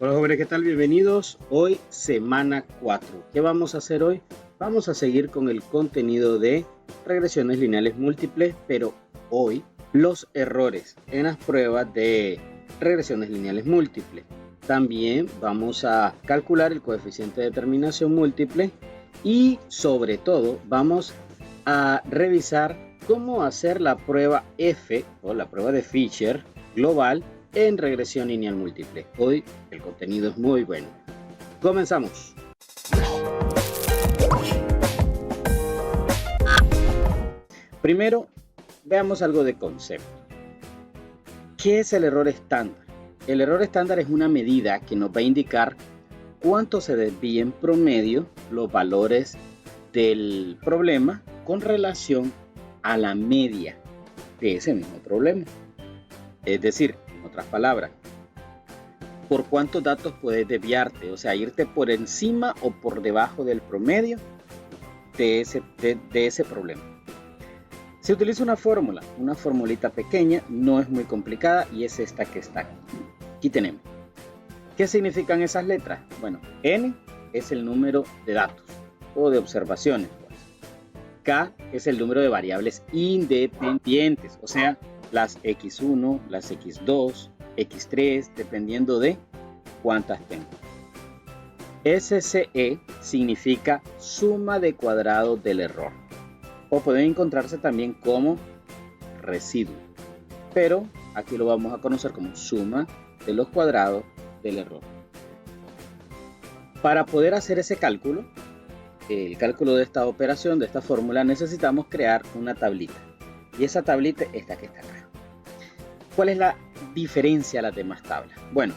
Hola jóvenes, ¿qué tal? Bienvenidos. Hoy semana 4. ¿Qué vamos a hacer hoy? Vamos a seguir con el contenido de regresiones lineales múltiples, pero hoy los errores en las pruebas de regresiones lineales múltiples. También vamos a calcular el coeficiente de determinación múltiple y sobre todo vamos a revisar cómo hacer la prueba F o la prueba de Fisher global en regresión lineal múltiple. Hoy el contenido es muy bueno. Comenzamos. Primero, veamos algo de concepto. ¿Qué es el error estándar? El error estándar es una medida que nos va a indicar cuánto se desvía en promedio los valores del problema con relación a la media de ese mismo problema. Es decir, en otras palabras, por cuántos datos puedes desviarte, o sea, irte por encima o por debajo del promedio de ese problema. Se utiliza una fórmula, una formulita pequeña, no es muy complicada y es esta que está aquí. Aquí tenemos. ¿Qué significan esas letras? Bueno, N es el número de datos o de observaciones. K es el número de variables independientes, o sea, las X1, las X2, X3, dependiendo de cuántas tengo. SCE significa suma de cuadrados del error, o puede encontrarse también como residuo, pero aquí lo vamos a conocer como suma de los cuadrados del error. Para poder hacer ese cálculo, el cálculo de esta operación, de esta fórmula, necesitamos crear una tablita. Y esa tablita es esta que está acá. ¿Cuál es la diferencia a las demás tablas? Bueno,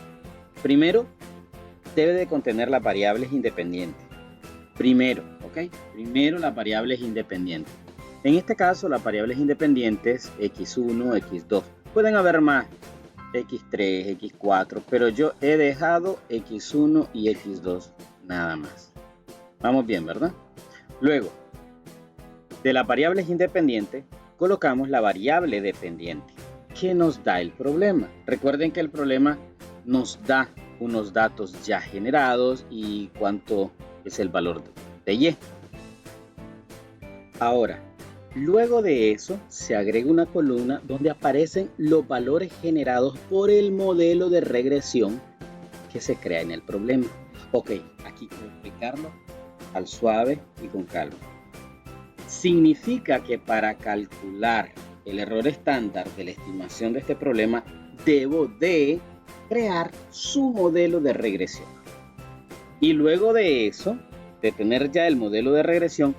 primero debe de contener las variables independientes. Primero las variables independientes. En este caso, las variables independientes X1, X2. Pueden haber más, X3, X4, pero yo he dejado X1 y X2 nada más. Vamos bien, ¿verdad? Luego, de las variables independientes, colocamos la variable dependiente. ¿Qué nos da el problema? Recuerden que el problema nos da unos datos ya generados y cuánto es el valor de Y. Ahora, luego de eso, se agrega una columna donde aparecen los valores generados por el modelo de regresión que se crea en el problema. Ok, aquí quiero explicarlo al suave y con calma. Significa que para calcular el error estándar de la estimación de este problema, debo de crear su modelo de regresión. Y luego de eso, de tener ya el modelo de regresión,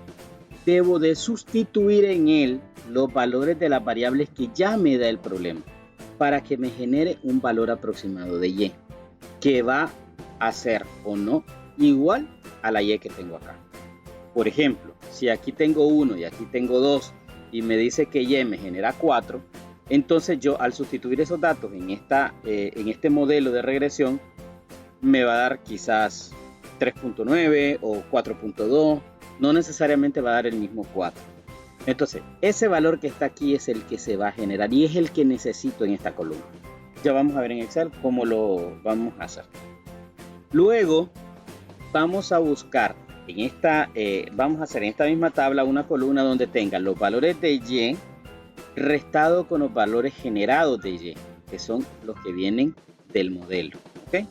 debo de sustituir en él los valores de las variables que ya me da el problema, para que me genere un valor aproximado de Y, que va a ser o no igual a la Y que tengo acá. Por ejemplo, si aquí tengo 1 y aquí tengo 2 y me dice que Y me genera 4, entonces yo al sustituir esos datos en este modelo de regresión me va a dar quizás 3.9 o 4.2, no necesariamente va a dar el mismo 4. Entonces, ese valor que está aquí es el que se va a generar y es el que necesito en esta columna. Ya vamos a ver en Excel cómo lo vamos a hacer. Luego, vamos a buscar vamos a hacer en esta misma tabla una columna donde tenga los valores de Y restado con los valores generados de Y, que son los que vienen del modelo. ¿Okay?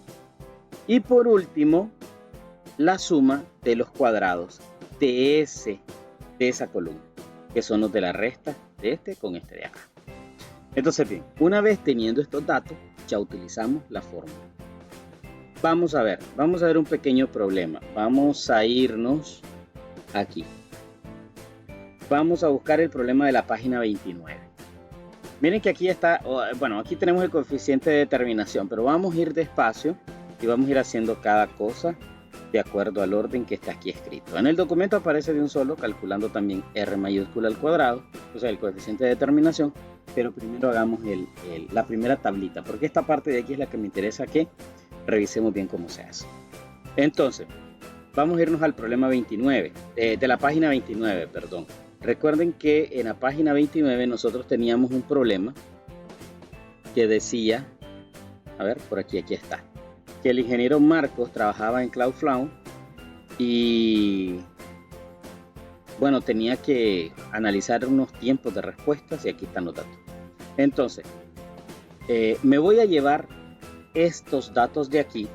Y por último, la suma de los cuadrados de esa columna, que son los de la resta de este con este de acá. Entonces bien, una vez teniendo estos datos, ya utilizamos la fórmula. Vamos a ver un pequeño problema. Vamos a irnos aquí. Vamos a buscar el problema de la página 29. Miren que aquí está, bueno, aquí tenemos el coeficiente de determinación, pero vamos a ir despacio y vamos a ir haciendo cada cosa de acuerdo al orden que está aquí escrito. En el documento aparece de un solo, calculando también R mayúscula al cuadrado, o sea, el coeficiente de determinación, pero primero hagamos la primera tablita, porque esta parte de aquí es la que me interesa que revisemos bien cómo se hace. Entonces, vamos a irnos al problema 29, de la página 29, perdón. Recuerden que en la página 29 nosotros teníamos un problema que decía, a ver, por aquí está. que el ingeniero Marcos trabajaba en Cloudflare y bueno, tenía que analizar unos tiempos de respuestas y aquí están los datos. Entonces, me voy a llevar estos datos de aquí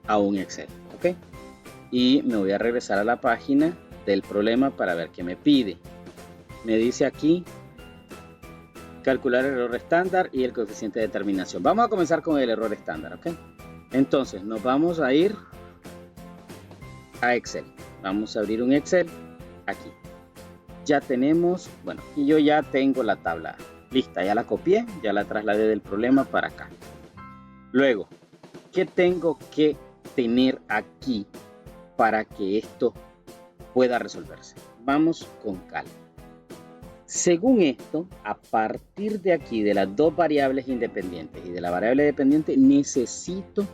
a un Excel, ¿ok? Y me voy a regresar a la página del problema para ver qué me pide. Me dice aquí calcular el error estándar y el coeficiente de determinación. Vamos a comenzar con el error estándar, ¿ok? Entonces nos vamos a ir a Excel. Vamos a abrir un Excel aquí. Ya tenemos, bueno, aquí yo ya tengo la tabla lista, ya la copié, ya la trasladé del problema para acá. Luego, ¿qué tengo que tener aquí para que esto pueda resolverse? Vamos con calma. Según esto, a partir de aquí, de las dos variables independientes y de la variable dependiente, necesito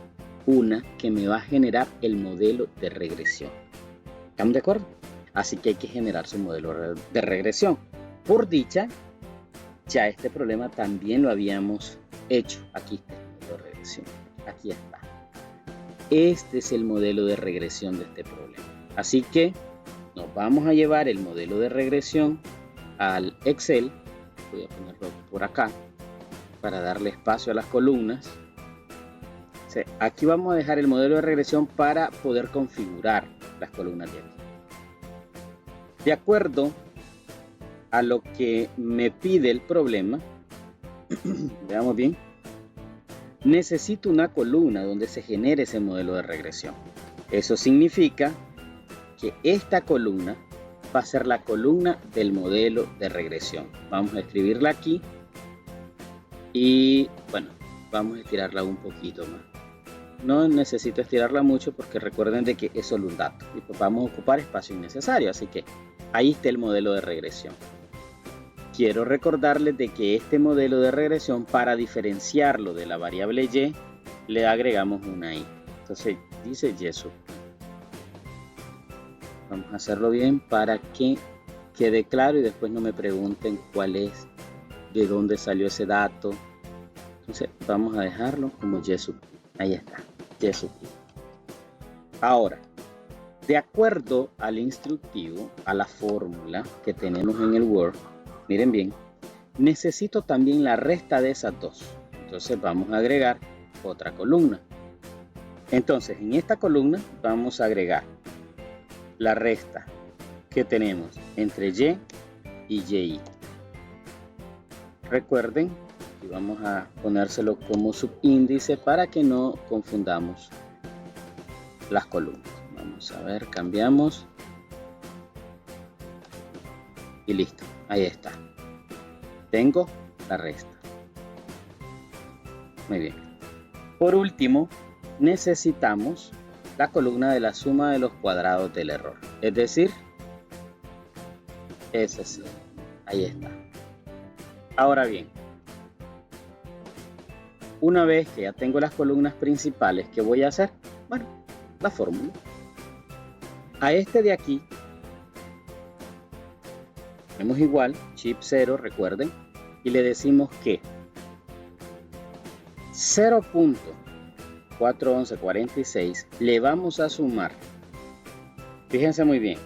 una que me va a generar el modelo de regresión. ¿Estamos de acuerdo? Así que hay que generar su modelo de regresión. Por dicha, ya este problema también lo habíamos hecho. Aquí está el modelo de regresión. Aquí está. Este es el modelo de regresión de este problema. Así que nos vamos a llevar el modelo de regresión al Excel. Voy a ponerlo por acá para darle espacio a las columnas. Aquí vamos a dejar el modelo de regresión para poder configurar las columnas de aquí. De acuerdo a lo que me pide el problema, veamos bien, necesito una columna donde se genere ese modelo de regresión. Eso significa que esta columna va a ser la columna del modelo de regresión. Vamos a escribirla aquí y bueno, vamos a estirarla un poquito más. No necesito estirarla mucho porque recuerden de que es solo un dato y pues vamos a ocupar espacio innecesario, así que ahí está el modelo de regresión. Quiero recordarles de que este modelo de regresión, para diferenciarlo de la variable y, le agregamos una i. Entonces dice y sub. Vamos a hacerlo bien para que quede claro y después no me pregunten cuál es, de dónde salió ese dato. Entonces vamos a dejarlo como y sub. Ahí está, y sub i. Ahora, de acuerdo al instructivo, a la fórmula que tenemos en el Word, miren bien, necesito también la resta de esas dos. Entonces vamos a agregar otra columna. Entonces en esta columna vamos a agregar la resta que tenemos entre y y. Recuerden que vamos a ponérselo como subíndice para que no confundamos las columnas. Vamos a ver, cambiamos y listo, ahí está. Tengo la resta. Muy bien. Por último, necesitamos la columna de la suma de los cuadrados del error. Es decir, ese sí, ahí está. Ahora bien, una vez que ya tengo las columnas principales, ¿qué voy a hacer? Bueno, la fórmula. A este de aquí, tenemos igual, chip 0, recuerden, y le decimos que 0.41146 le vamos a sumar, fíjense muy bien,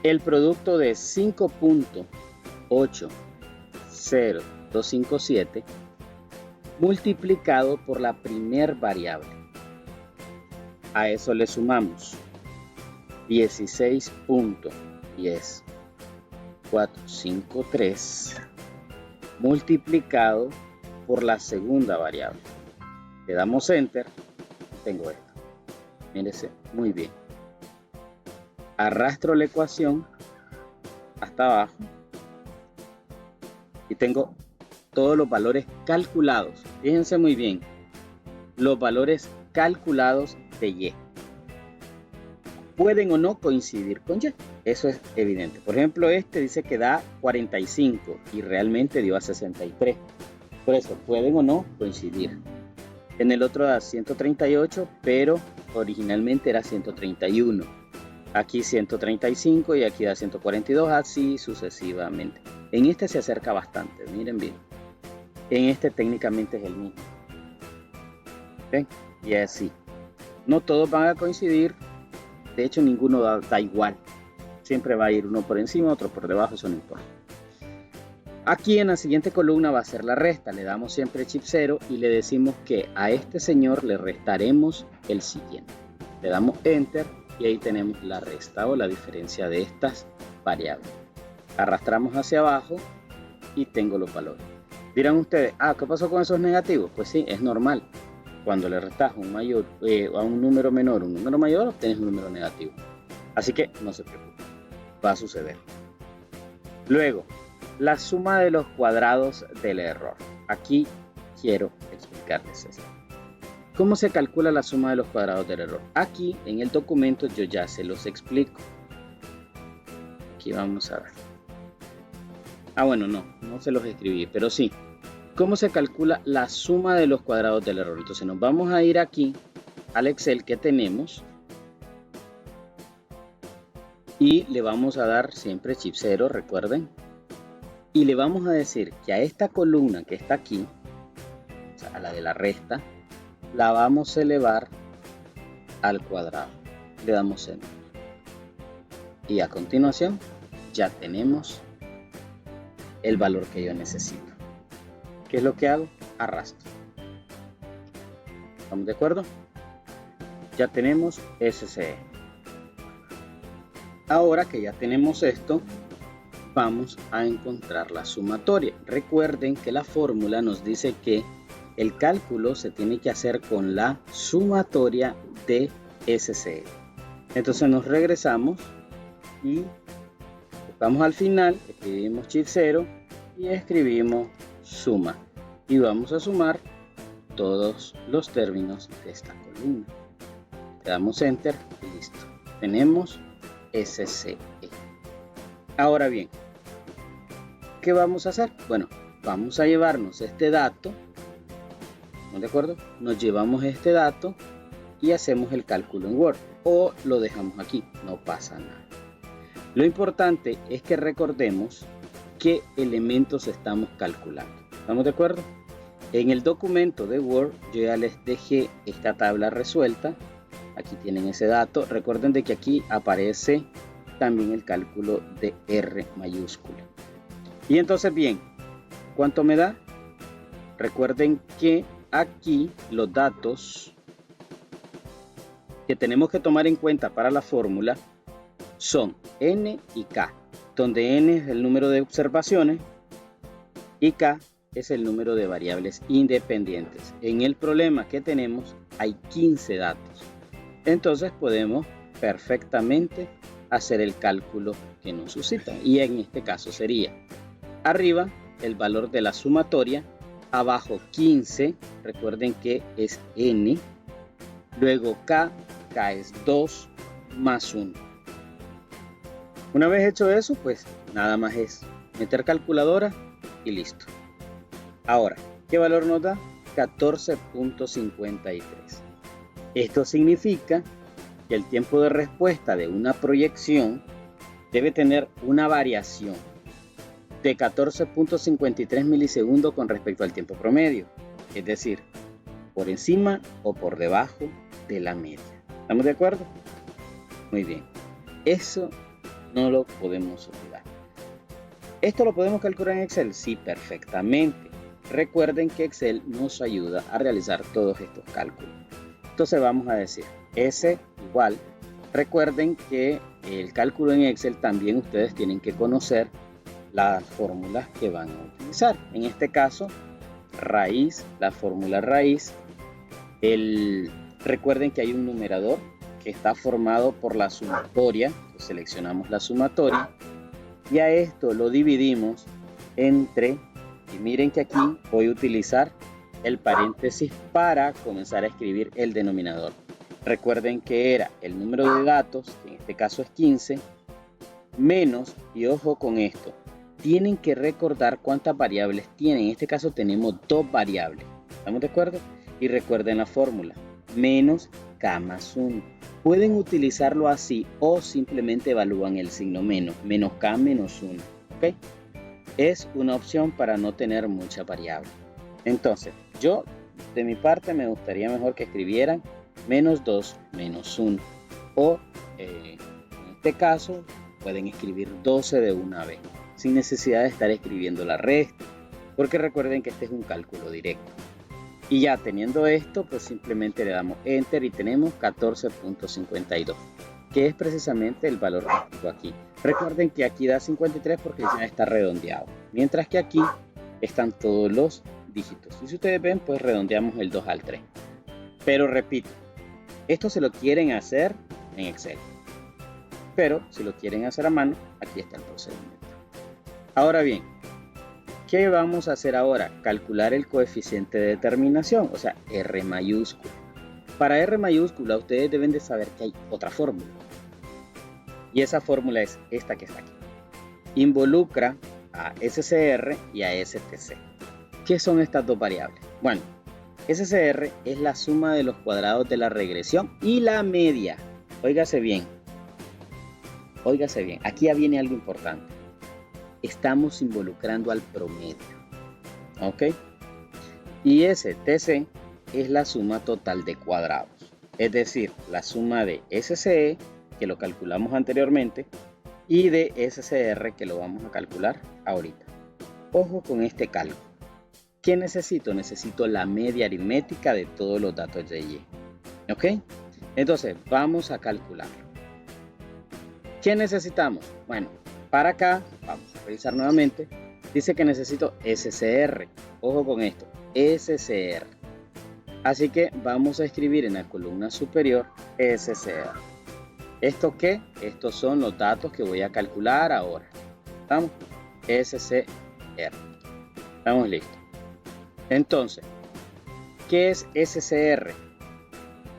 el producto de 5.80257 multiplicado por la primer variable. A eso le sumamos 16.10453 multiplicado por la segunda variable. Le damos enter, tengo esto. Mírese muy bien. Arrastro la ecuación hasta abajo y tengo todos los valores calculados. Fíjense muy bien, los valores calculados de y. Pueden o no coincidir con y, eso es evidente. Por ejemplo, este dice que da 45 y realmente dio a 63. Por eso pueden o no coincidir. En el otro da 138, pero originalmente era 131. Aquí 135 y aquí da 142, así sucesivamente. En este se acerca bastante, miren bien. En este técnicamente es el mismo. ¿Ven? y así. No todos van a coincidir, de hecho ninguno da igual. Siempre va a ir uno por encima, otro por debajo, eso no importa. Aquí en la siguiente columna va a ser la resta. Le damos siempre chip 0 y le decimos que a este señor le restaremos el siguiente. Le damos Enter y ahí tenemos la resta o la diferencia de estas variables. Arrastramos hacia abajo y tengo los valores. Dirán ustedes, ¿qué pasó con esos negativos? Pues sí, es normal. Cuando le restas a un número menor un número mayor, obtienes un número negativo. Así que no se preocupen, va a suceder. Luego, la suma de los cuadrados del error. Aquí quiero explicarles esto. ¿Cómo se calcula la suma de los cuadrados del error? Aquí en el documento yo ya se los explico. Aquí vamos a ver. Bueno, no se los escribí, pero sí. ¿Cómo se calcula la suma de los cuadrados del error? Entonces nos vamos a ir aquí al Excel que tenemos y le vamos a dar siempre chip 0, recuerden. Y le vamos a decir que a esta columna que está aquí, o sea, a la de la resta, la vamos a elevar al cuadrado. Le damos Enter. Y a continuación ya tenemos el valor que yo necesito. ¿Qué es lo que hago? Arrastro. ¿Estamos de acuerdo? Ya tenemos SCE. Ahora que ya tenemos esto, vamos a encontrar la sumatoria. Recuerden que la fórmula nos dice que el cálculo se tiene que hacer con la sumatoria de SCE. Entonces nos regresamos y vamos al final, escribimos chip 0 y escribimos suma. Y vamos a sumar todos los términos de esta columna. Le damos Enter y listo. Tenemos SCE. Ahora bien, ¿qué vamos a hacer? Bueno, vamos a llevarnos este dato, ¿no de acuerdo? Nos llevamos este dato y hacemos el cálculo en Word o lo dejamos aquí, no pasa nada. Lo importante es que recordemos qué elementos estamos calculando. ¿Estamos de acuerdo? En el documento de Word yo ya les dejé esta tabla resuelta. Aquí tienen ese dato. Recuerden de que aquí aparece también el cálculo de R mayúscula. Y entonces bien, ¿cuánto me da? Recuerden que aquí los datos que tenemos que tomar en cuenta para la fórmula son N y K, donde N es el número de observaciones y K es el número de variables independientes. En el problema que tenemos hay 15 datos. Entonces podemos perfectamente hacer el cálculo que nos suscita. Y en este caso sería arriba el valor de la sumatoria, abajo 15, recuerden que es N, luego K es 2 más 1. Una vez hecho eso, pues nada más es meter calculadora y listo. Ahora, ¿qué valor nos da? 14.53. Esto significa que el tiempo de respuesta de una proyección debe tener una variación de 14.53 milisegundos con respecto al tiempo promedio, es decir, por encima o por debajo de la media. ¿Estamos de acuerdo? Muy bien. Eso no lo podemos olvidar. ¿Esto lo podemos calcular en Excel? Sí, perfectamente. Recuerden que Excel nos ayuda a realizar todos estos cálculos. Entonces vamos a decir S igual. Recuerden que el cálculo en Excel también ustedes tienen que conocer las fórmulas que van a utilizar. En este caso, raíz, la fórmula raíz. Recuerden que hay un numerador que está formado por la sumatoria. Seleccionamos la sumatoria y a esto lo dividimos entre, y miren que aquí voy a utilizar el paréntesis para comenzar a escribir el denominador. Recuerden que era el número de datos, que en este caso es 15, menos, y ojo con esto, tienen que recordar cuántas variables tienen. En este caso tenemos 2 variables. ¿Estamos de acuerdo? Y recuerden la fórmula, menos K más 1. Pueden utilizarlo así o simplemente evalúan el signo menos K menos 1. ¿Ok? Es una opción para no tener mucha variable. Entonces, yo de mi parte me gustaría mejor que escribieran menos 2 menos 1. O en este caso pueden escribir 12 de una vez, sin necesidad de estar escribiendo la resta, porque recuerden que este es un cálculo directo. Y ya teniendo esto, pues simplemente le damos Enter y tenemos 14.52, que es precisamente el valor activo aquí. Recuerden que aquí da 53 porque ya está redondeado, mientras que aquí están todos los dígitos. Y si ustedes ven, pues redondeamos el 2 al 3. Pero repito, esto se lo quieren hacer en Excel. Pero si lo quieren hacer a mano, aquí está el procedimiento. Ahora bien, ¿qué vamos a hacer ahora? Calcular el coeficiente de determinación, o sea, R mayúscula. Para R mayúscula, ustedes deben de saber que hay otra fórmula. Y esa fórmula es esta que está aquí. Involucra a SCR y a STC. ¿Qué son estas dos variables? Bueno, SCR es la suma de los cuadrados de la regresión y la media. Óigase bien. Óigase bien. Aquí ya viene algo importante. Estamos involucrando al promedio. ¿Ok? Y STC es la suma total de cuadrados. Es decir, la suma de SCE, que lo calculamos anteriormente, y de SCR, que lo vamos a calcular ahorita. Ojo con este cálculo. ¿Qué necesito? Necesito la media aritmética de todos los datos de Y. ¿Ok? Entonces, vamos a calcularlo. ¿Qué necesitamos? Bueno, para acá, vamos a revisar nuevamente. Dice que necesito SCR. Ojo con esto, SCR. Así que vamos a escribir en la columna superior SCR. ¿Esto qué? Estos son los datos que voy a calcular ahora. ¿Estamos? SCR. Estamos listos. Entonces, ¿qué es SCR?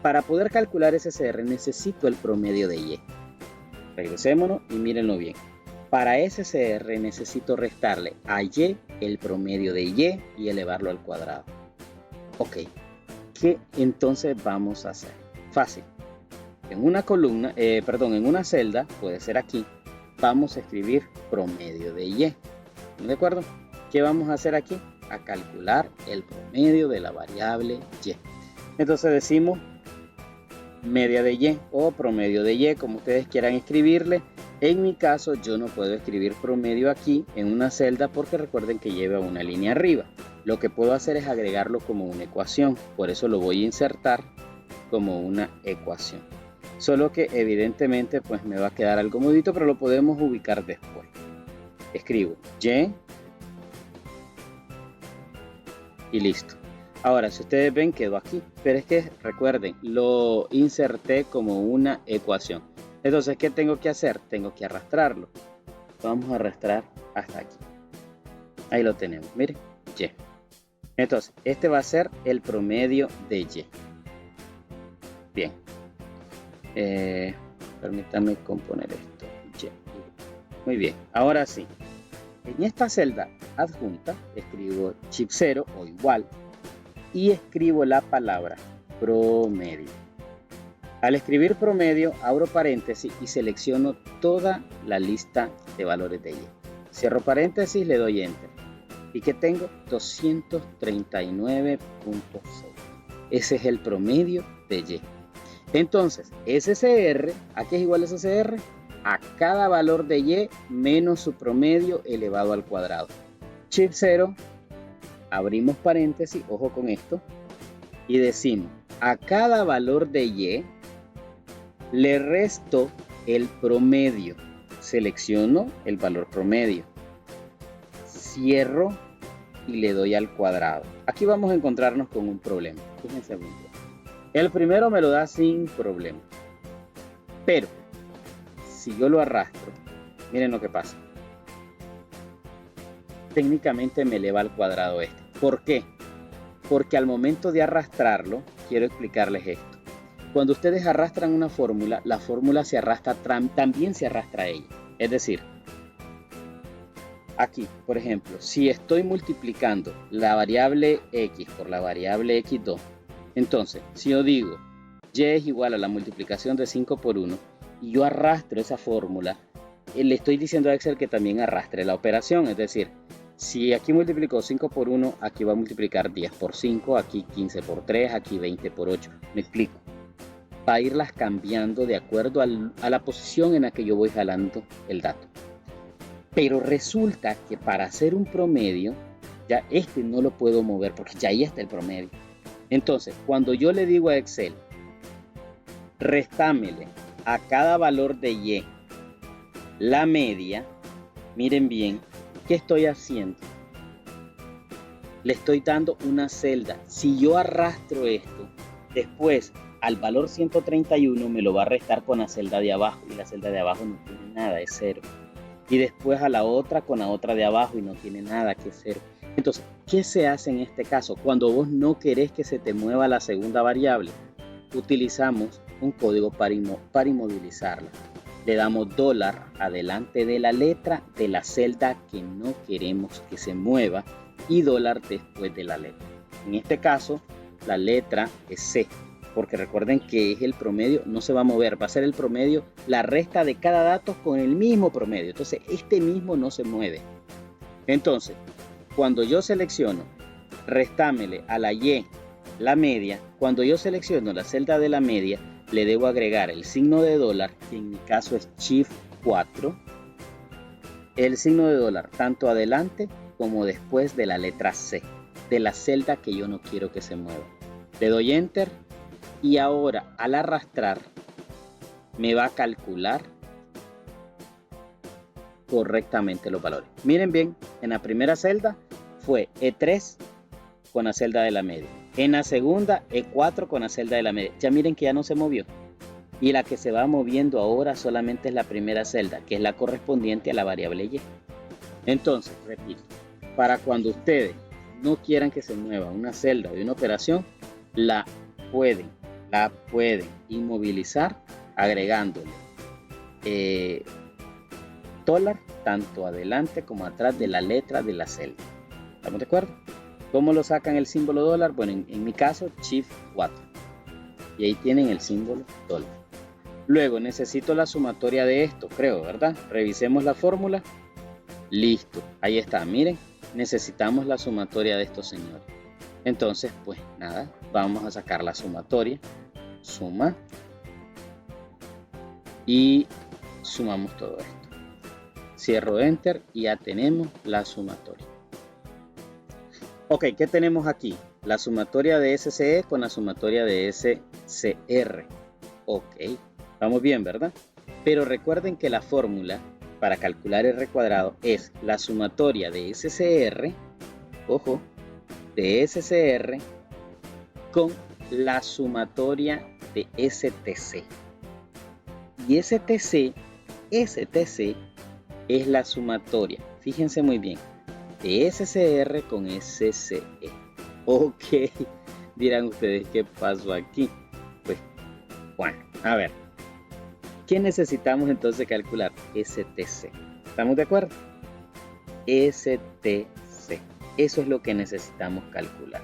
Para poder calcular SCR necesito el promedio de Y. Regresémonos y mírenlo bien. Para SCR necesito restarle a Y el promedio de Y y elevarlo al cuadrado. Ok, ¿qué entonces vamos a hacer? Fácil. En una columna, en una celda, puede ser aquí, vamos a escribir promedio de Y. ¿De acuerdo? ¿Qué vamos a hacer aquí? A calcular el promedio de la variable Y. Entonces decimos media de Y o promedio de Y, como ustedes quieran escribirle. En mi caso yo no puedo escribir promedio aquí en una celda porque recuerden que lleva una línea arriba. Lo que puedo hacer es agregarlo como una ecuación, por eso lo voy a insertar como una ecuación. Solo que evidentemente pues me va a quedar algo mudito, pero lo podemos ubicar después. Escribo y listo. Ahora, si ustedes ven, quedó aquí, pero es que recuerden, lo inserté como una ecuación. Entonces, ¿qué tengo que hacer? Tengo que arrastrarlo. Vamos a arrastrar hasta aquí. Ahí lo tenemos, miren, Y. Entonces, este va a ser el promedio de Y. Bien. Permítanme componer esto. Y. Muy bien, ahora sí. En esta celda adjunta, escribo chip 0 o igual y escribo la palabra promedio. Al escribir promedio, abro paréntesis y selecciono toda la lista de valores de Y. Cierro paréntesis, le doy Enter. ¿Y qué tengo? 239.6. Ese es el promedio de Y. Entonces, SCR, ¿a qué es igual SCR? A cada valor de Y menos su promedio elevado al cuadrado. Chip 0, abrimos paréntesis, ojo con esto, y decimos, a cada valor de Y le resto el promedio. Selecciono el valor promedio. Cierro y le doy al cuadrado. Aquí vamos a encontrarnos con un problema. Fíjense bien. El primero me lo da sin problema. Pero, si yo lo arrastro, miren lo que pasa. Técnicamente me eleva al cuadrado este. ¿Por qué? Porque al momento de arrastrarlo, quiero explicarles esto. Cuando ustedes arrastran una fórmula, la fórmula se arrastra, también se arrastra a ella. Es decir, aquí, por ejemplo, si estoy multiplicando la variable x por la variable x2, entonces, si yo digo y es igual a la multiplicación de 5 por 1 y yo arrastro esa fórmula, le estoy diciendo a Excel que también arrastre la operación. Es decir, Si aquí multiplicó 5 por 1, aquí va a multiplicar 10 por 5, aquí 15 por 3, aquí 20 por 8. Me explico. Va a irlas cambiando de acuerdo a la posición en la que yo voy jalando el dato. Pero resulta que para hacer un promedio, ya este no lo puedo mover porque ya ahí está el promedio. Entonces, cuando yo le digo a Excel, restámele a cada valor de Y la media, miren bien, ¿qué estoy haciendo? Le estoy dando una celda. Si yo arrastro esto, después al valor 131 me lo va a restar con la celda de abajo, y la celda de abajo no tiene nada, es 0. Y después a la otra con la otra de abajo y no tiene nada, que es 0. Entonces, ¿qué se hace en este caso? Cuando vos no querés que se te mueva la segunda variable, utilizamos un código para inmovilizarla. Le damos dólar adelante de la letra de la celda que no queremos que se mueva y dólar después de la letra. En este caso, la letra es C, porque recuerden que es el promedio, no se va a mover, va a ser el promedio, la resta de cada dato con el mismo promedio. Entonces, este mismo no se mueve. Entonces, cuando yo selecciono restámele a la Y la media, cuando yo selecciono la celda de la media, le debo agregar el signo de dólar, que en mi caso es Shift 4, el signo de dólar tanto adelante como después de la letra C, de la celda que yo no quiero que se mueva. Le doy Enter y ahora al arrastrar me va a calcular correctamente los valores. Miren bien, en la primera celda fue E3 con la celda de la media. En la segunda, E4 con la celda de la media. Ya miren que ya no se movió. Y la que se va moviendo ahora solamente es la primera celda, que es la correspondiente a la variable Y. Entonces, repito, para cuando ustedes no quieran que se mueva una celda de una operación, la pueden inmovilizar agregándole dólar tanto adelante como atrás de la letra de la celda. ¿Estamos de acuerdo? ¿Cómo lo sacan el símbolo dólar? Bueno, en mi caso, Shift 4. Y ahí tienen el símbolo dólar. Luego necesito la sumatoria de esto, creo, ¿verdad? Revisemos la fórmula. Listo, ahí está, miren. Necesitamos la sumatoria de estos señores. Entonces, pues nada, vamos a sacar la sumatoria. Suma. Y sumamos todo esto. Cierro Enter y ya tenemos la sumatoria. Ok, ¿qué tenemos aquí? La sumatoria de SCE con la sumatoria de SCR. Ok, vamos bien, ¿verdad? Pero recuerden que la fórmula para calcular R cuadrado es la sumatoria de SCR, ojo, de SCR con la sumatoria de STC. Y STC es la sumatoria, fíjense muy bien, de SCR con SCE. Ok, dirán ustedes, ¿qué pasó aquí? Pues, bueno, a ver, ¿qué necesitamos entonces calcular? STC. ¿Estamos de acuerdo? STC. Eso es lo que necesitamos calcular.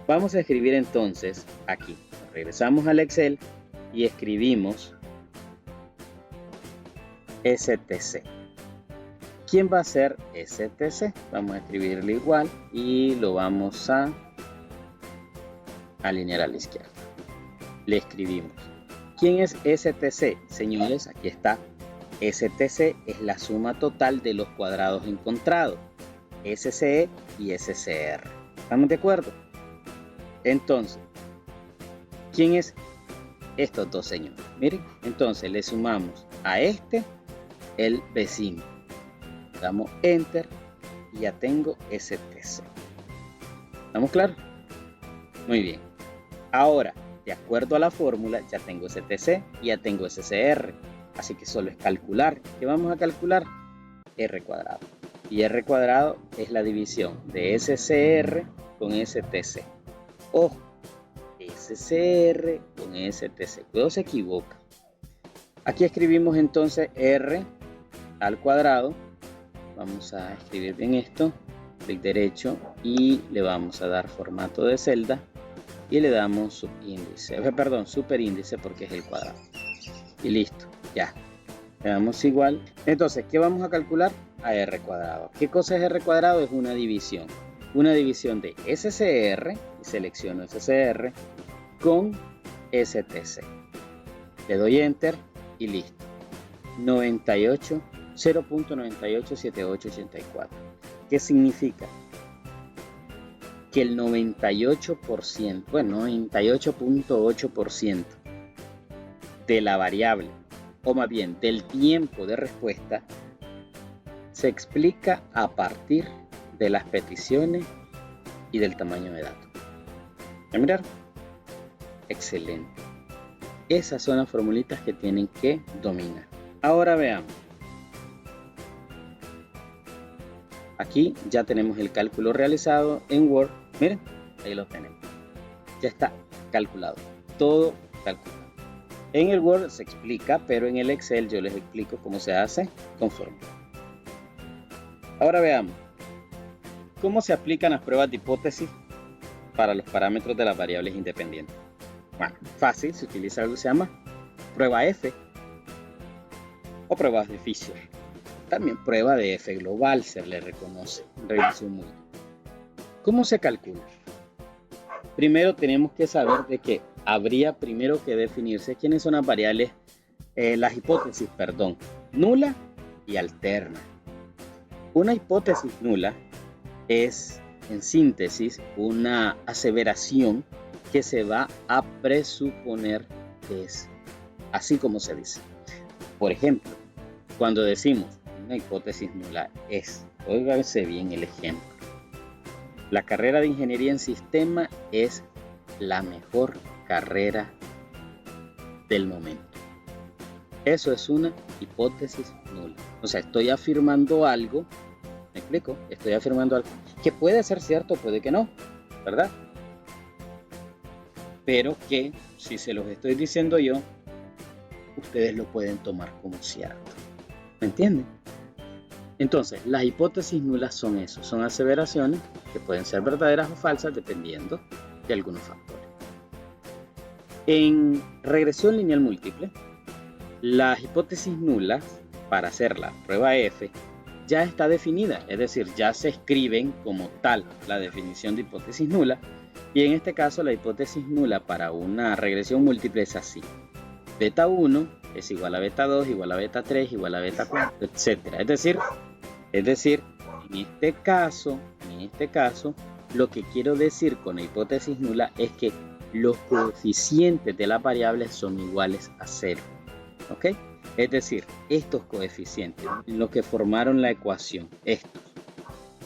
Vamos a escribir entonces aquí. Regresamos al Excel y escribimos STC. ¿Quién va a ser STC? Vamos a escribirlo igual y lo vamos a alinear a la izquierda. Le escribimos. ¿Quién es STC? Señores, aquí está. STC es la suma total de los cuadrados encontrados. SCE y SCR. ¿Estamos de acuerdo? Entonces, ¿quién es estos dos señores? Miren, entonces le sumamos a este el vecino. Damos Enter y ya tengo STC. ¿Estamos claros? Muy bien. Ahora, de acuerdo a la fórmula, ya tengo STC y ya tengo SCR. Así que solo es calcular. ¿Qué vamos a calcular? R cuadrado. Y R cuadrado es la división de SCR con STC. Ojo, SCR con STC. Cuidado, se equivoca. Aquí escribimos entonces R al cuadrado. Vamos a escribir bien esto, clic derecho y le vamos a dar formato de celda y le damos subíndice, superíndice porque es el cuadrado. Y listo, ya. Le damos igual. Entonces, ¿qué vamos a calcular? a R cuadrado. ¿Qué cosa es R cuadrado? Es una división. Una división de SCR, y selecciono SCR, con STC. Le doy Enter y listo. 0.987884. ¿Qué significa? Que el 98%, bueno, 98.8% de la variable, o más bien del tiempo de respuesta, se explica a partir de las peticiones y del tamaño de datos. ¿A mirar? Excelente. Esas son las formulitas que tienen que dominar. Ahora veamos. Aquí ya tenemos el cálculo realizado en Word. Miren, ahí lo tenemos. Ya está calculado. Todo calculado. En el Word se explica, pero en el Excel yo les explico cómo se hace con fórmula. Ahora veamos. ¿Cómo se aplican las pruebas de hipótesis para los parámetros de las variables independientes? Bueno, fácil. Se utiliza algo que se llama prueba F o pruebas de Fisher. También prueba de F global se le reconoce en regresión múltiple. ¿Cómo se calcula? Primero tenemos que saber de que habría primero que definirse quiénes son las variables, las hipótesis, perdón, nula y alterna. Una hipótesis nula es, en síntesis, una aseveración que se va a presuponer que es así como se dice. Por ejemplo, cuando decimos una hipótesis nula es, óigase bien el ejemplo, la carrera de ingeniería en sistema es la mejor carrera del momento. Eso es una hipótesis nula. O sea, estoy afirmando algo, ¿me explico? Estoy afirmando algo que puede ser cierto, puede que no, ¿verdad? Pero que si se los estoy diciendo yo, ustedes lo pueden tomar como cierto. ¿Me entienden? Entonces, las hipótesis nulas son eso, son aseveraciones que pueden ser verdaderas o falsas dependiendo de algunos factores. En regresión lineal múltiple, las hipótesis nulas, para hacer la prueba F, ya está definida, es decir, ya se escriben como tal la definición de hipótesis nula, y en este caso la hipótesis nula para una regresión múltiple es así: beta 1 es igual a beta 2, igual a beta 3, igual a beta 4, etc. Es decir, en este caso, lo que quiero decir con la hipótesis nula es que los coeficientes de las variables son iguales a 0. ¿Ok? Es decir, estos coeficientes, los que formaron la ecuación, estos,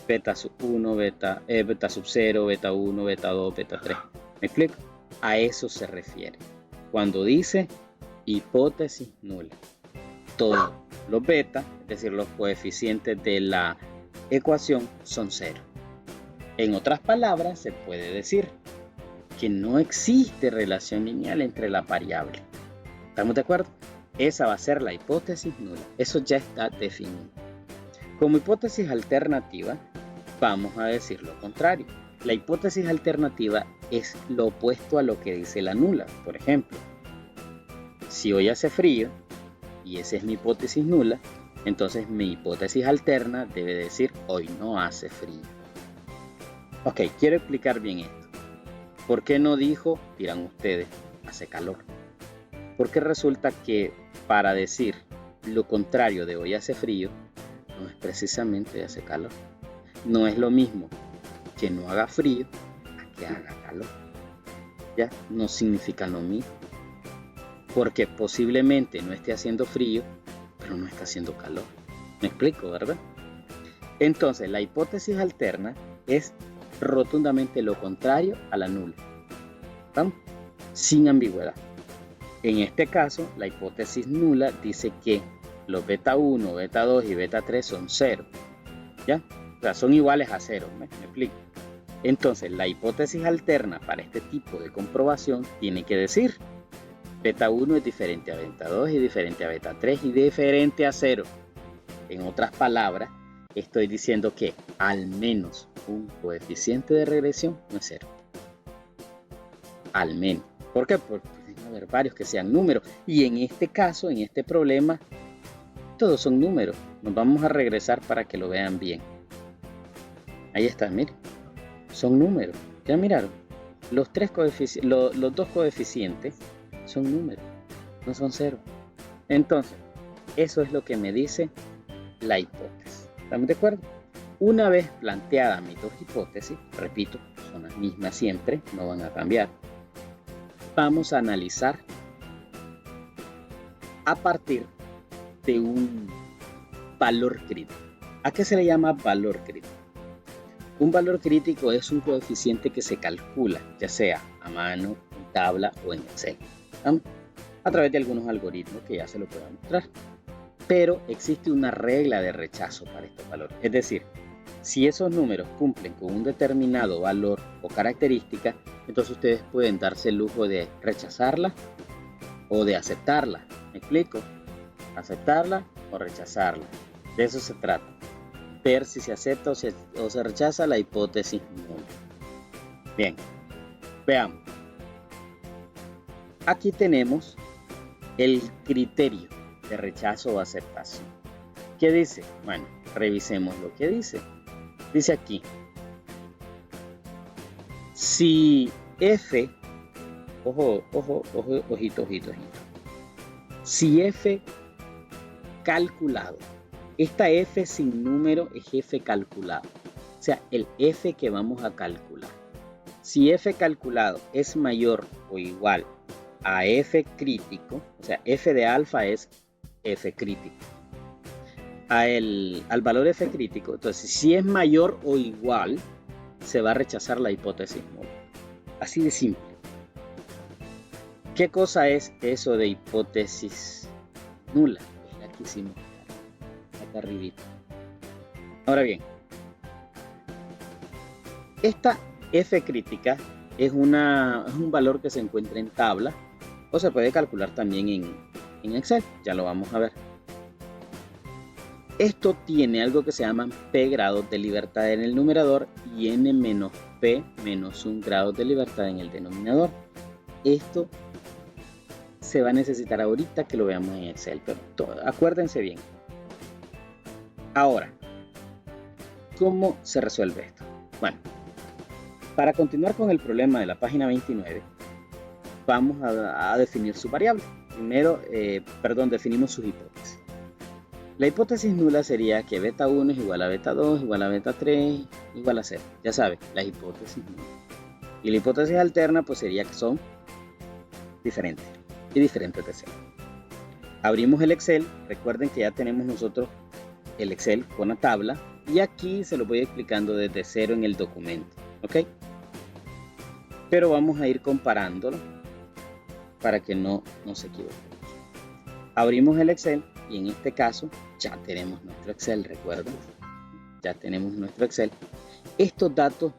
beta sub 1, beta sub 0, beta 1, beta 2, beta 3. ¿Me explico? A eso se refiere cuando dice hipótesis nula. Todos los beta, es decir, los coeficientes de la ecuación, son 0. En otras palabras, se puede decir que no existe relación lineal entre la variable. ¿Estamos de acuerdo? Esa va a ser la hipótesis nula. Eso ya está definido. Como hipótesis alternativa, vamos a decir lo contrario. La hipótesis alternativa es lo opuesto a lo que dice la nula. Por ejemplo, si hoy hace frío, y esa es mi hipótesis nula, entonces mi hipótesis alterna debe decir hoy no hace frío. Ok, quiero explicar bien esto. ¿Por qué no dijo, dirán ustedes, hace calor? Porque resulta que para decir lo contrario de hoy hace frío, no es precisamente hace calor. No es lo mismo que no haga frío a que haga calor. Ya no significa lo mismo. Porque posiblemente no esté haciendo frío, pero no está haciendo calor. ¿Me explico, verdad? Entonces, la hipótesis alterna es rotundamente lo contrario a la nula. ¿Vamos? Sin ambigüedad. En este caso, la hipótesis nula dice que los beta 1, beta 2 y beta 3 son 0. ¿Ya? O sea, son iguales a 0. ¿Me explico? Entonces, la hipótesis alterna para este tipo de comprobación tiene que decir beta 1 es diferente a beta 2 y diferente a beta 3 y diferente a 0. En otras palabras, estoy diciendo que al menos un coeficiente de regresión no es 0. Al menos. ¿Por qué? Porque pueden haber varios que sean números. Y en este caso, en este problema, todos son números. Nos vamos a regresar para que lo vean bien. Ahí está, miren. Son números. ¿Ya miraron? Los dos coeficientes son números, no son ceros. Entonces, eso es lo que me dice la hipótesis. ¿Estamos de acuerdo? Una vez planteadas mis dos hipótesis, repito, son las mismas siempre, no van a cambiar. Vamos a analizar a partir de un valor crítico. ¿A qué se le llama valor crítico? Un valor crítico es un coeficiente que se calcula, ya sea a mano, en tabla o en Excel, ¿no? A través de algunos algoritmos que ya se lo puedo mostrar. Pero existe una regla de rechazo para estos valores. Es decir, si esos números cumplen con un determinado valor o característica, entonces ustedes pueden darse el lujo de rechazarla o de aceptarla. ¿Me explico? Aceptarla o rechazarla. De eso se trata. Ver si se acepta o se rechaza la hipótesis nula. Bien, veamos. Aquí tenemos el criterio de rechazo o aceptación. ¿Qué dice? Bueno, revisemos lo que dice. Dice aquí, si F, ojito. Si F calculado, esta F sin número es F calculado, o sea, el F que vamos a calcular. Si F calculado es mayor o igual a F crítico, o sea, F de alfa es F crítico, al valor F crítico, entonces si es mayor o igual, se va a rechazar la hipótesis nula. Así de simple. ¿Qué cosa es eso de hipótesis nula? Es la que hicimos acá arribita. Ahora bien, esta F crítica es un valor que se encuentra en tabla o se puede calcular también en Excel. Ya lo vamos a ver. Esto tiene algo que se llaman P grados de libertad en el numerador y N menos P menos 1 grados de libertad en el denominador. Esto se va a necesitar ahorita que lo veamos en Excel, pero acuérdense bien. Ahora, ¿cómo se resuelve esto? Bueno, para continuar con el problema de la página 29, vamos a definir su variable. Primero, definimos sus hipótesis. La hipótesis nula sería que beta 1 es igual a beta 2, igual a beta 3, igual a 0. Ya saben, la hipótesis nula. Y la hipótesis alterna pues sería que son diferentes y diferentes de 0. Abrimos el Excel. Recuerden que ya tenemos nosotros el Excel con la tabla. Y aquí se lo voy explicando desde cero en el documento. ¿Ok? Pero vamos a ir comparándolo para que no se equivoquen. Abrimos el Excel y en este caso ya tenemos nuestro Excel, recuerden. Ya tenemos nuestro Excel. Estos datos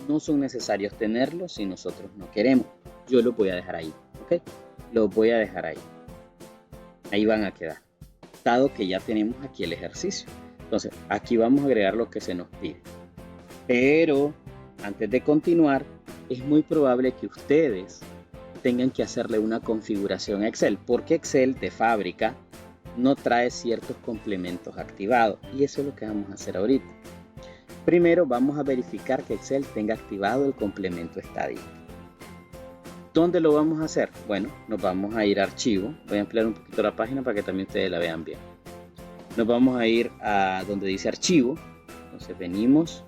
no son necesarios tenerlos si nosotros no queremos. Yo los voy a dejar ahí, ¿ok? Los voy a dejar ahí. Ahí van a quedar, dado que ya tenemos aquí el ejercicio. Entonces, aquí vamos a agregar lo que se nos pide. Pero, antes de continuar, es muy probable que ustedes tengan que hacerle una configuración a Excel, porque Excel de fábrica no trae ciertos complementos activados. Y eso es lo que vamos a hacer ahorita. Primero, vamos a verificar que Excel tenga activado el complemento estadístico. ¿Dónde lo vamos a hacer? Bueno, nos vamos a ir a archivo. Voy a ampliar un poquito la página para que también ustedes la vean bien. Nos vamos a ir a donde dice archivo. Entonces venimos,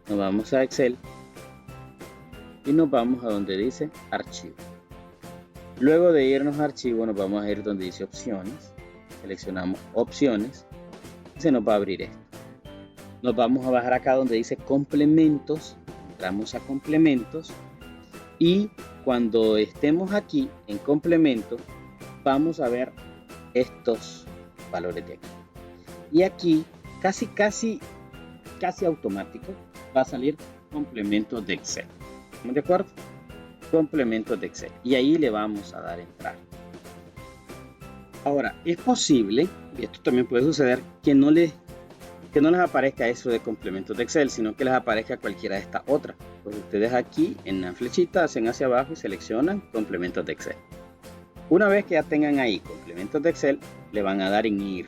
nos vamos a Excel y nos vamos a donde dice archivo. Luego de irnos a archivo nos vamos a ir donde dice opciones. Seleccionamos opciones y se nos va a abrir esto. Nos vamos a bajar acá donde dice complementos. Entramos a complementos y cuando estemos aquí en complemento vamos a ver estos valores de aquí. Y aquí casi automático va a salir complementos de Excel. ¿Estamos de acuerdo? Complementos de Excel. Y ahí le vamos a dar entrar. Ahora, es posible, y esto también puede suceder, que no les aparezca eso de complementos de Excel, sino que les aparezca cualquiera de estas otras. Pues ustedes aquí en la flechita hacen hacia abajo y seleccionan complementos de Excel. Una vez que ya tengan ahí complementos de Excel, le van a dar en ir.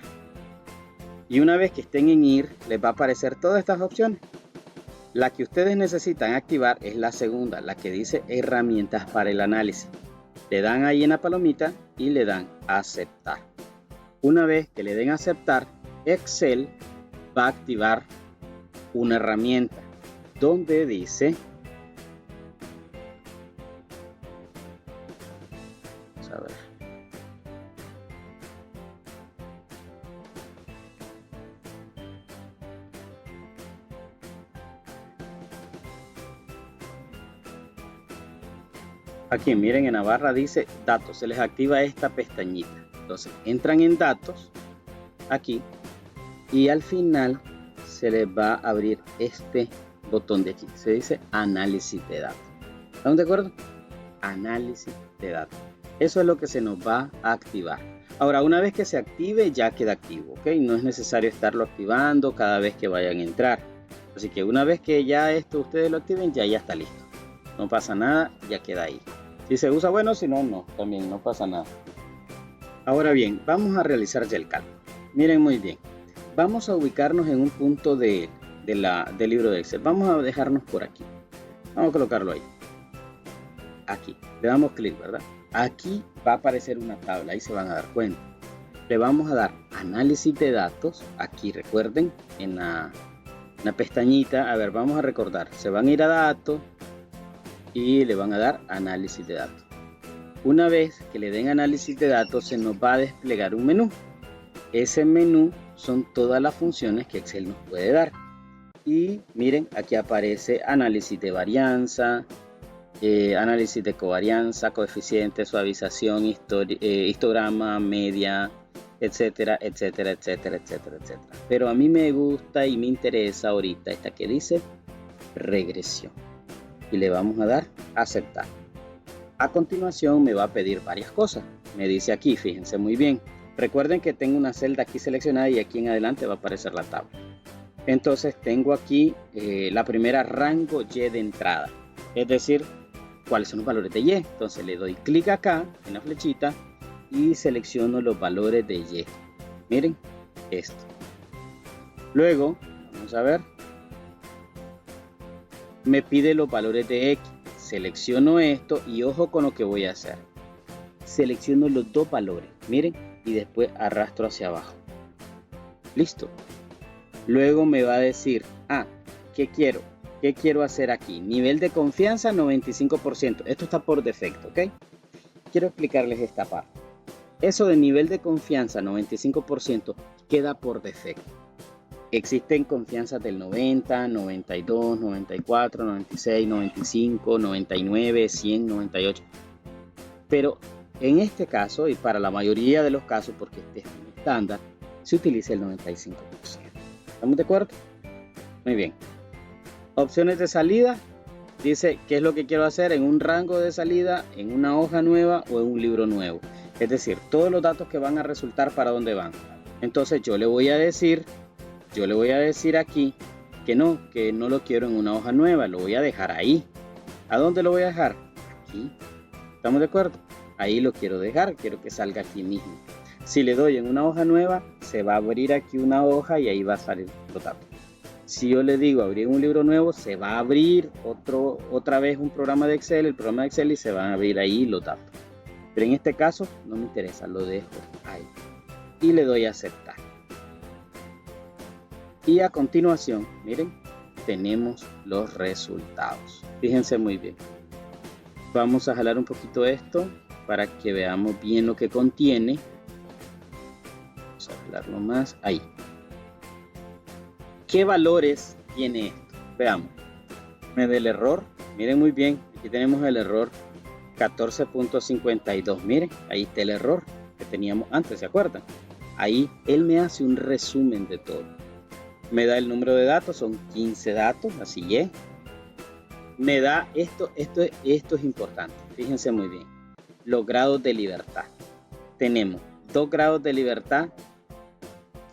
Y una vez que estén en IR, les va a aparecer todas estas opciones. La que ustedes necesitan activar es la segunda, la que dice herramientas para el análisis. Le dan ahí en la palomita y le dan aceptar. Una vez que le den aceptar, Excel va a activar una herramienta donde dice, vamos a ver, aquí miren en la barra dice datos, se les activa esta pestañita. Entonces entran en datos aquí y al final se les va a abrir este botón de aquí, se dice análisis de datos. ¿Estamos de acuerdo? Análisis de datos. Eso es lo que se nos va a activar. Ahora, una vez que se active, ya queda activo, ¿ok? No es necesario estarlo activando cada vez que vayan a entrar. Así que una vez que ya esto ustedes lo activen, ya está listo. No pasa nada, ya queda ahí. Si se usa, bueno, si no, no, también no pasa nada. Ahora bien, vamos a realizar ya el cálculo. Miren muy bien. Vamos a ubicarnos en un punto del libro de Excel. Vamos a dejarnos por aquí. Vamos a colocarlo ahí. Aquí. Le damos clic, ¿verdad? Aquí va a aparecer una tabla. Ahí se van a dar cuenta. Le vamos a dar análisis de datos. Aquí recuerden, en la pestañita. A ver, vamos a recordar. Se van a ir a datos y le van a dar análisis de datos. Una vez que le den análisis de datos, se nos va a desplegar un menú. Ese menú son todas las funciones que Excel nos puede dar. Y miren, aquí aparece análisis de varianza, análisis de covarianza, coeficiente, suavización, histograma, media, etcétera, etcétera, etcétera, etcétera, etcétera. Pero a mí me gusta y me interesa ahorita esta que dice regresión. Y le vamos a dar aceptar. A continuación me va a pedir varias cosas. Me dice aquí, fíjense muy bien. Recuerden que tengo una celda aquí seleccionada y aquí en adelante va a aparecer la tabla. Entonces tengo aquí la primera rango Y de entrada. Es decir, cuáles son los valores de Y. Entonces le doy clic acá en la flechita y selecciono los valores de Y. Miren esto. Luego, vamos a ver. Me pide los valores de X. Selecciono esto y ojo con lo que voy a hacer. Selecciono los dos valores, miren, y después arrastro hacia abajo. Listo. Luego me va a decir, ¿qué quiero? ¿Qué quiero hacer aquí? Nivel de confianza 95%. Esto está por defecto, ¿ok? Quiero explicarles esta parte. Eso de nivel de confianza 95% queda por defecto. Existen confianzas del 90, 92, 94, 96, 95, 99, 100, 98. Pero en este caso, y para la mayoría de los casos, porque este es un estándar, se utiliza el 95%. ¿Estamos de acuerdo? Muy bien. Opciones de salida. Dice qué es lo que quiero hacer en un rango de salida, en una hoja nueva o en un libro nuevo. Es decir, todos los datos que van a resultar para dónde van. Entonces yo le voy a decir aquí que no lo quiero en una hoja nueva, lo voy a dejar ahí. ¿A dónde lo voy a dejar? Aquí. ¿Estamos de acuerdo? Ahí lo quiero dejar, quiero que salga aquí mismo. Si le doy en una hoja nueva, se va a abrir aquí una hoja y ahí va a salir los datos. Si yo le digo abrir un libro nuevo, se va a abrir otra vez un programa de Excel, el programa de Excel, y se van a abrir ahí los datos. Pero en este caso no me interesa, lo dejo ahí. Y le doy a aceptar. Y a continuación, miren, tenemos los resultados. Fíjense muy bien. Vamos a jalar un poquito esto para que veamos bien lo que contiene. Vamos a jalarlo más. Ahí. ¿Qué valores tiene esto? Veamos. Me da el error. Miren muy bien. Aquí tenemos el error 14.52. Miren, ahí está el error que teníamos antes, ¿se acuerdan? Ahí él me hace un resumen de todo. Me da el número de datos, son 15 datos, así es. Me da esto es importante. Fíjense muy bien. Los grados de libertad. Tenemos 2 grados de libertad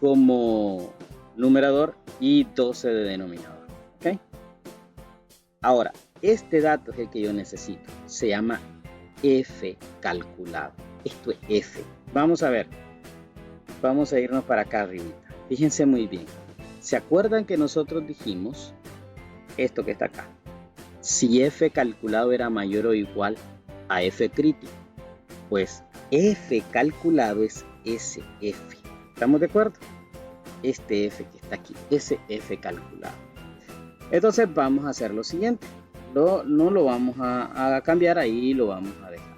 como numerador y 12 de denominador. ¿Ok? Ahora, este dato es el que yo necesito. Se llama F calculado. Esto es F. Vamos a ver. Vamos a irnos para acá arribita. Fíjense muy bien. ¿Se acuerdan que nosotros dijimos esto que está acá? Si f calculado era mayor o igual a f crítico, pues f calculado es ese f. ¿Estamos de acuerdo? Este f que está aquí, ese f calculado. Entonces vamos a hacer lo siguiente. No lo vamos a cambiar, ahí lo vamos a dejar.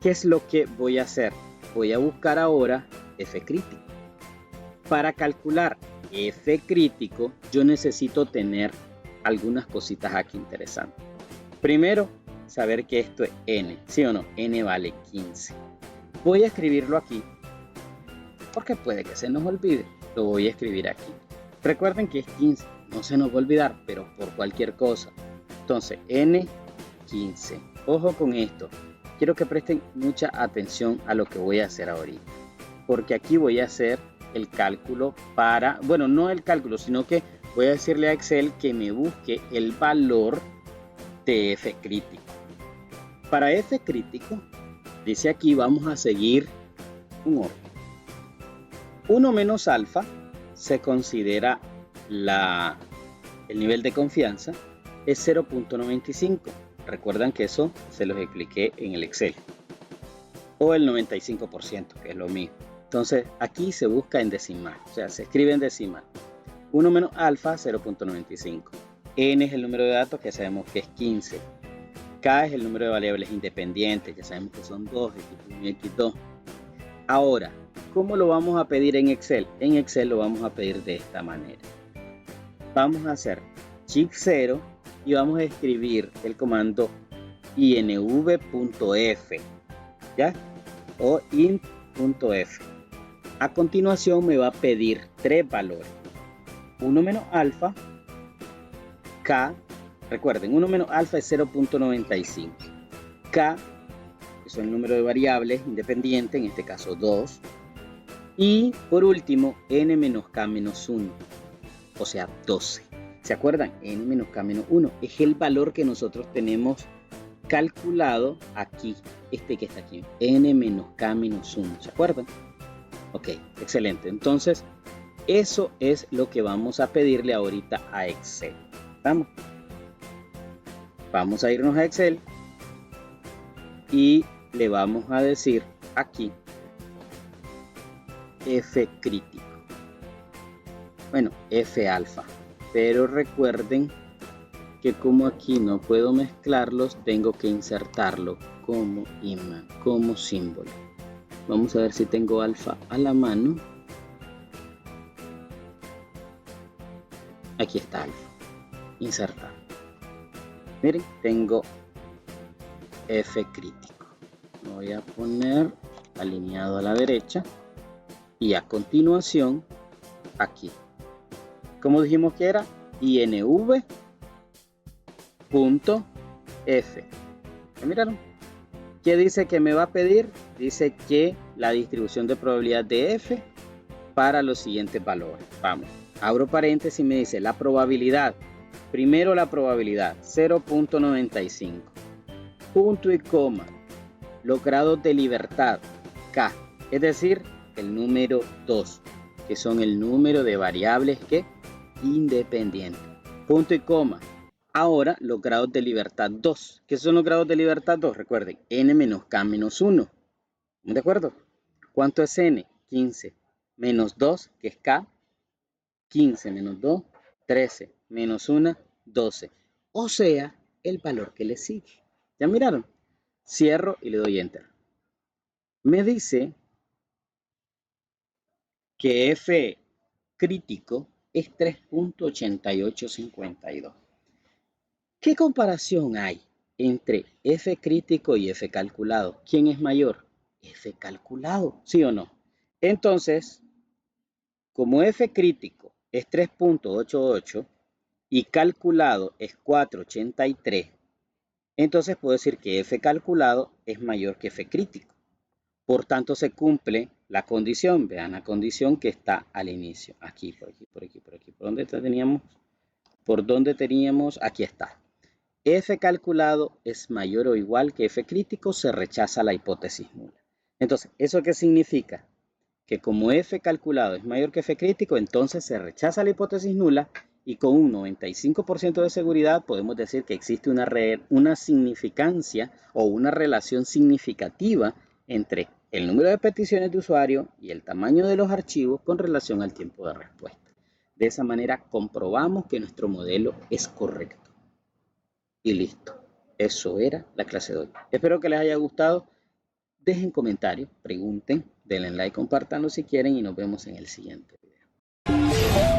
¿Qué es lo que voy a hacer? Voy a buscar ahora f crítico. Para calcular f crítico, yo necesito tener algunas cositas aquí interesantes. Primero, saber que esto es n, ¿sí o no? N vale 15. Voy a escribirlo aquí, porque puede que se nos olvide. Lo voy a escribir aquí. Recuerden que es 15, no se nos va a olvidar, pero por cualquier cosa. Entonces, n 15. Ojo con esto. Quiero que presten mucha atención a lo que voy a hacer ahorita, porque aquí voy a hacer el cálculo para, bueno, no el cálculo, sino que voy a decirle a Excel que me busque el valor de f crítico. Para f crítico, dice aquí, vamos a seguir un orden. 1 menos alfa se considera el nivel de confianza, es 0.95. Recuerdan que eso se los expliqué en el Excel. O el 95%, que es lo mismo. Entonces, aquí se busca en decimal, o sea, se escribe en decimal. 1 menos alfa, 0.95. N es el número de datos, que sabemos que es 15. K es el número de variables independientes, ya sabemos que son 2, x1 y x2. Ahora, ¿cómo lo vamos a pedir en Excel? En Excel lo vamos a pedir de esta manera. Vamos a hacer shift 0 y vamos a escribir el comando inv.f, ¿ya? O int.f. A continuación me va a pedir tres valores. 1 menos alfa, k, recuerden, 1 menos alfa es 0.95. K, que son el número de variables independientes, en este caso 2. Y por último, n menos k menos 1, o sea, 12. ¿Se acuerdan? N menos k menos 1 es el valor que nosotros tenemos calculado aquí, este que está aquí, n menos k menos 1, ¿se acuerdan? Ok, excelente. Entonces, eso es lo que vamos a pedirle ahorita a Excel. Vamos a irnos a Excel y le vamos a decir aquí f crítico. Bueno, f alfa. Pero recuerden que como aquí no puedo mezclarlos, tengo que insertarlo como imán, como símbolo. Vamos a ver si tengo alfa a la mano. Aquí está alfa. Insertar. Miren, tengo f crítico. Lo voy a poner alineado a la derecha. Y a continuación, aquí. ¿Cómo dijimos que era? inv.f. ¿Ya miraron? ¿Qué dice que me va a pedir? Dice que la distribución de probabilidad de f para los siguientes valores. Vamos, abro paréntesis y me dice la probabilidad. Primero la probabilidad, 0.95. Punto y coma. Los grados de libertad, k. Es decir, el número 2, que son el número de variables que independientes. Punto y coma. Ahora los grados de libertad 2. ¿Qué son los grados de libertad 2? Recuerden, n menos k menos 1. ¿De acuerdo? ¿Cuánto es n? 15. Menos 2, que es k. 15 menos 2, 13. Menos 1, 12. O sea, el valor que le sigue. ¿Ya miraron? Cierro y le doy enter. Me dice que f crítico es 3.8852. ¿Qué comparación hay entre f crítico y f calculado? ¿Quién es mayor? F calculado, ¿sí o no? Entonces, como f crítico es 3.88 y calculado es 4.83, entonces puedo decir que f calculado es mayor que f crítico. Por tanto, se cumple la condición. Vean la condición que está al inicio. Aquí, por aquí, por aquí, por aquí. ¿Por dónde teníamos? ¿Por dónde teníamos? Aquí está. F calculado es mayor o igual que F crítico, se rechaza la hipótesis nula. Entonces, ¿eso qué significa? que como f calculado es mayor que f crítico, entonces se rechaza la hipótesis nula y con un 95% de seguridad podemos decir que existe una significancia o una relación significativa entre el número de peticiones de usuario y el tamaño de los archivos con relación al tiempo de respuesta. De esa manera comprobamos que nuestro modelo es correcto. Y listo. Eso era la clase de hoy. Espero que les haya gustado. Dejen comentarios, pregunten, denle like, compártanlo si quieren y nos vemos en el siguiente video.